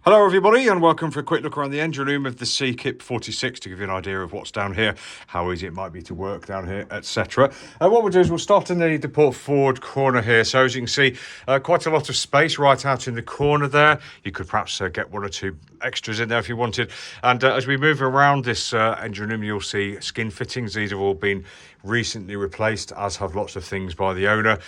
Hello everybody and welcome for a quick look around the engine room of the C-Kip 46 to give you an idea of what's down here, how easy it might be to work down here, etc. What we'll do is we'll start in the port forward corner here. So as you can see, quite a lot of space right out in the corner there. You could perhaps get one or two extras in there if you wanted. And as we move around this engine room, you'll see skin fittings. These have all been recently replaced, as have lots of things by the owner.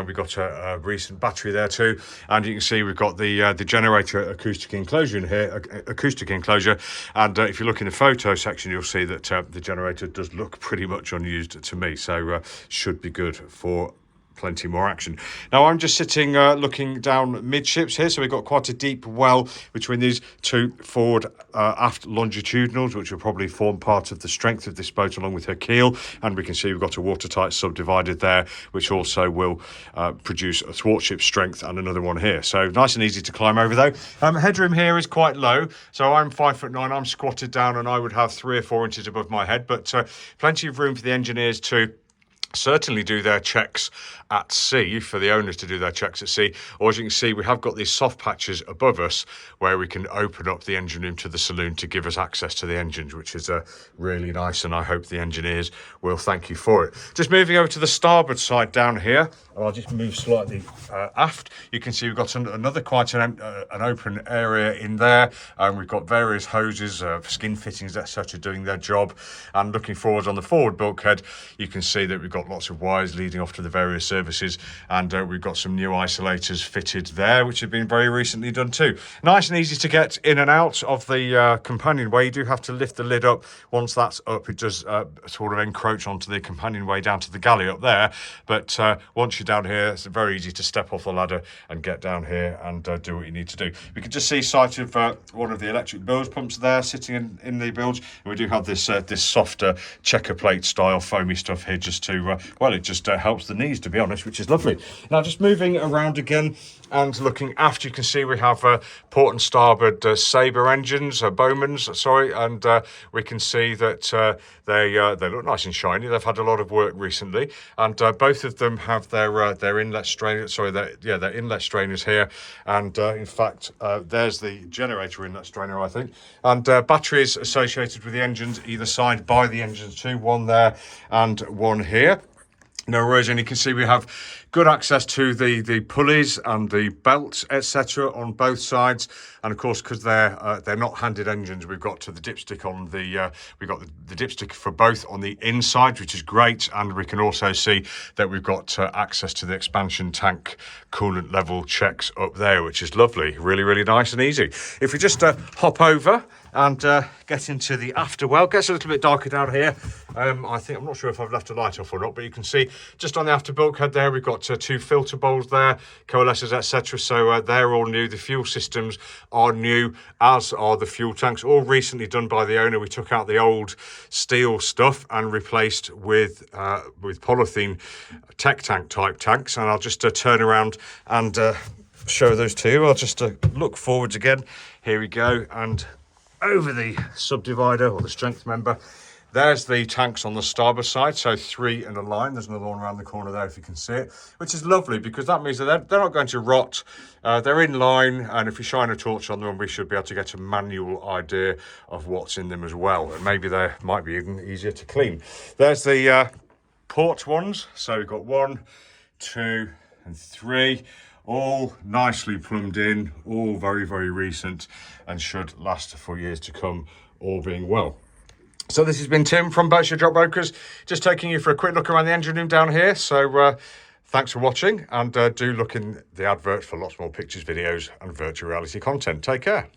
We've got a recent battery there too, and you can see we've got the generator acoustic enclosure in here, acoustic enclosure. And if you look in the photo section, you'll see that the generator does look pretty much unused to me, so should be good for plenty more action. Now I'm just sitting looking down midships here, so we've got quite a deep well between these two forward aft longitudinals, which will probably form part of the strength of this boat along with her keel. And we can see we've got a watertight subdivided there, which also will produce a thwartship strength, and another one here. So nice and easy to climb over though. Headroom here is quite low, so I'm 5'9", I'm squatted down and I would have 3 or 4 inches above my head, but plenty of room for the engineers to certainly do their checks at sea, for the owners to do their checks at sea. Or as you can see, we have got these soft patches above us where we can open up the engine room to the saloon to give us access to the engines, which is really nice, and I hope the engineers will thank you for it. Just moving over to the starboard side down here, and I'll just move slightly aft. You can see we've got another quite an open area in there, and we've got various hoses, skin fittings, etc., doing their job. And looking forward on the forward bulkhead, you can see that we've got lots of wires leading off to the various services, and we've got some new isolators fitted there, which have been very recently done too. Nice and easy to get in and out of the companionway. You do have to lift the lid up. Once that's up, it does sort of encroach onto the companionway down to the galley up there, but once you're down here, it's very easy to step off the ladder and get down here and do what you need to do. We can just see sight of one of the electric bilge pumps there sitting in the bilge, and we do have this softer checker plate style foamy stuff here, just to well, it just helps the knees, to be honest, which is lovely. Now just moving around again and looking aft, you can see we have port and starboard Sabre engines, Bowmans, sorry, and we can see that they look nice and shiny. They've had a lot of work recently, and both of them have their inlet strainers, sorry, their inlet strainers here, and in fact there's the generator inlet strainer, I think, and batteries associated with the engines either side by the engines too, one there and one here. No worries, and you can see we have good access to the pulleys and the belts, etc., on both sides. And of course, because they're not handed engines, we've got the dipstick on we've got the dipstick for both on the inside, which is great. And we can also see that we've got access to the expansion tank coolant level checks up there, which is lovely, really nice and easy. If we just hop over and get into the afterwell, gets a little bit darker down here. I'm not sure if I've left a light off or not, but you can see just on the after bulkhead there, we've got 2 filter bowls there, coalescers, etc. So they're all new. The fuel systems are new, as are the fuel tanks, all recently done by the owner. We took out the old steel stuff and replaced with polythene tech tank type tanks. And I'll just turn around and show those to you. I'll just look forwards again. Here we go, and over the subdivider or the strength member, there's the tanks on the starboard side, so 3 in a line. There's another one around the corner there if you can see it, which is lovely because that means that they're not going to rot. They're in line, and if you shine a torch on them, we should be able to get a manual idea of what's in them as well, and maybe they might be even easier to clean. There's the port ones, so we've got 1, 2 and 3, all nicely plumbed in, all very recent, and should last for years to come, all being well. So this has been Tim from Boatshed Yacht Brokers, just taking you for a quick look around the engine room down here. So thanks for watching, and do look in the advert for lots more pictures, videos and virtual reality content. Take care.